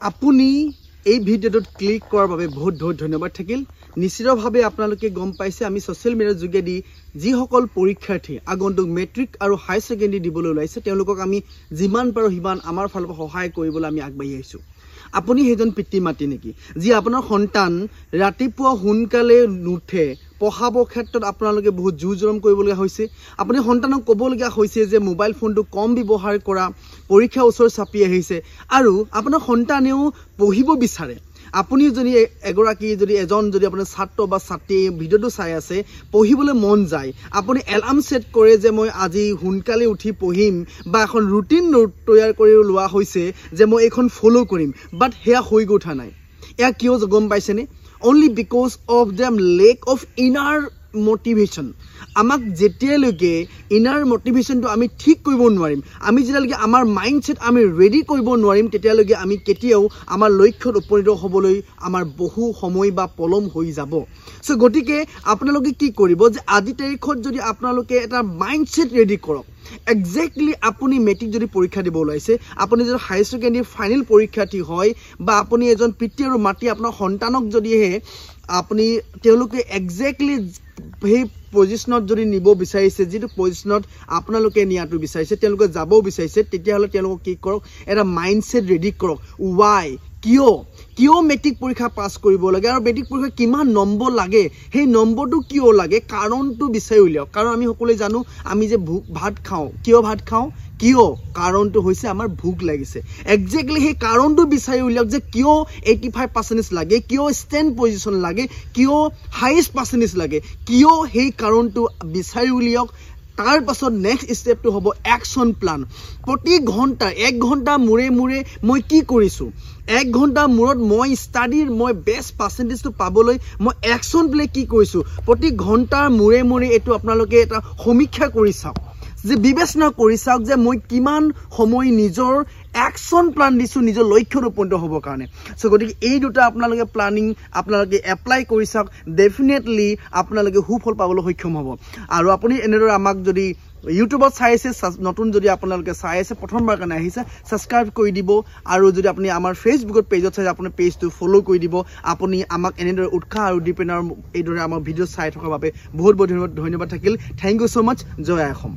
আপুনি এই ভিডিঅ'টোত ক্লিক কৰাৰ বাবে বহুত বহুত ধন্যবাদ থাকিল। নিশ্চিতভাৱে আপোনালোকে গম পাইছে আমি সোশ্যাল মিডিয়াৰ যোগেদি যিসকল পৰীক্ষাৰ্থী আগন্তুক মেট্ৰিক আৰু হাই সেকেন্ডাৰী দিবলৈ ওলাইছে তেওঁলোকক আমি যিমান পাৰো সিমান আমাৰ ফালৰ পৰা সহায় কৰিবলৈ আমি আগবাঢ়ি আহিছো। আপুনি হেজন পিতৃ মাতৃ নেকি যি আপোনাৰ সন্তান ৰাতিপুৱা সোনকালে নুঠে পঢ়াবৰ ক্ষেত্ৰত আপোনালোকে বহুত জুজৰম কৰিবলগীয়া হৈছে। আপুনি সন্তানক ক'বলগীয়া হৈছে যে মোবাইল ফোনটো কম ব্যৱহাৰ কৰা, পৰীক্ষা ওচৰ চাপি আহিছে আৰু আপোনাৰ সন্তানেও পঢ়িব বিচাৰে। আপুনি যদি এজন আপোনাৰ ছাত্ৰ বা ছাত্ৰী ভিডিঅ'টো চাই আছে পঢ়িবলৈ মন যায়, আপুনি এলাৰ্ম সেট কৰে যে মই আজি সোনকালে উঠি পঢ়িম বা এখন ৰুটিন তৈয়াৰ কৰি লোৱা হৈছে যে মই এইখন ফলো কৰিম, বাট হেয়া হৈ উঠা নাই। এয়া কিয় গম পাইছেনে? only because of them lack of inner motivation. আমাক যেতিয়ালৈকে ইনাৰ মোটিভেশনটো আমি ঠিক কৰিব নোৱাৰিম, আমি যেতিয়ালৈকে আমাৰ মাইন্ডসেট আমি ৰেডি কৰিব নোৱাৰিম, তেতিয়ালৈকে আমি কেতিয়াও আমাৰ লক্ষ্যত উপনীত হ'বলৈ আমাৰ বহু সময় বা পলম হৈ যাব। সো গতিকে আপোনালোকে কি কৰিব যে আজি তাৰিখত যদি আপোনালোকে এটা মাইন্ডসেট ৰেডি কৰক। এক্সাক্টলি আপুনি মেট্ৰিক যদি পৰীক্ষা দিব ওলাইছে, আপুনি যদি হাই সেকেন্ডাৰী ফাইনেল পৰীক্ষাৰ্থী হয় বা আপুনি এজন পিতৃ আৰু মাতৃ আপোনাৰ সন্তানক যদিহে আপুনি তেওঁলোকে এক্সাক্টলি সেই পজিশনত যদি নিব বিচাৰিছে, যিটো পজিশনত আপোনালোকে নিয়াটো বিচাৰিছে, তেওঁলোকে যাব বিচাৰিছে, তেতিয়াহ'লে তেওঁলোকক কি কৰক এটা মাইন্ডসেট ৰেডি কৰক। ওয়াই কিয় মেট্ৰিক পৰীক্ষা পাছ কৰিব লাগে আৰু মেট্ৰিক পৰীক্ষা কিমান নম্বৰ লাগে, সেই নম্বৰটো কিয় লাগে কাৰণটো বিচাৰি উলিয়াওক। কাৰণ আমি সকলোৱে জানো আমি যে ভাত খাওঁ, কিয় ভাত খাওঁ? কিয়? কাৰণটো হৈছে আমাৰ ভোক লাগিছে। এক্সাক্টলি সেই কাৰণটো বিচাৰি উলিয়াওক যে কিয় 85% লাগে, কিয় ষ্টেণ্ড পজিশন লাগে, কিয় হাইয়েষ্ট পাৰ্চেন্টেজ লাগে, কিয় সেই কাৰণটো বিচাৰি উলিয়াওক। তাৰ পাছত নেক্সট ষ্টেপটো হ'ব একশন প্লান। প্ৰতি ঘণ্টা 1 ঘণ্টা মূৰে মূৰে মই কি কৰিছোঁ, 1 ঘণ্টা মূৰত মই ষ্টাডিৰ মই বেষ্ট পাৰ্চেন্টেজটো পাবলৈ মই একশন প্লে কি কৰিছোঁ, প্ৰতি ঘণ্টাৰ মূৰে মূৰে এইটো আপোনালোকে এটা সমীক্ষা কৰি চাওক, যে বিবেচনা কৰি চাওক যে মই কিমান সময় নিজৰ একশন প্লান দিছোঁ নিজৰ লক্ষ্যত উপনীত হ'বৰ কাৰণে। সো গতিকে এই দুটা আপোনালোকে প্লানিং আপোনালোকে এপ্লাই কৰি চাওক, ডেফিনেটলি আপোনালোকে সুফল পাবলৈ সক্ষম হ'ব। আৰু আপুনি এনেদৰে আমাক যদি ইউটিউবত চাই আছে, নতুন যদি আপোনালোকে চাই আছে প্ৰথমবাৰ কাৰণে আহিছে, ছাবস্ক্ৰাইব কৰি দিব। আৰু যদি আপুনি আমাৰ ফেচবুকত পেজত চাই আপুনি পেজটো ফলো কৰি দিব। আপুনি আমাক এনেদৰে উৎসাহ আৰু ডিপেণ্ডাৰ এইদৰে আমাৰ ভিডিঅ' চাই থকাৰ বাবে বহুত বহুত ধন্যবাদ থাকিল। Thank you so' much. জয় অসম।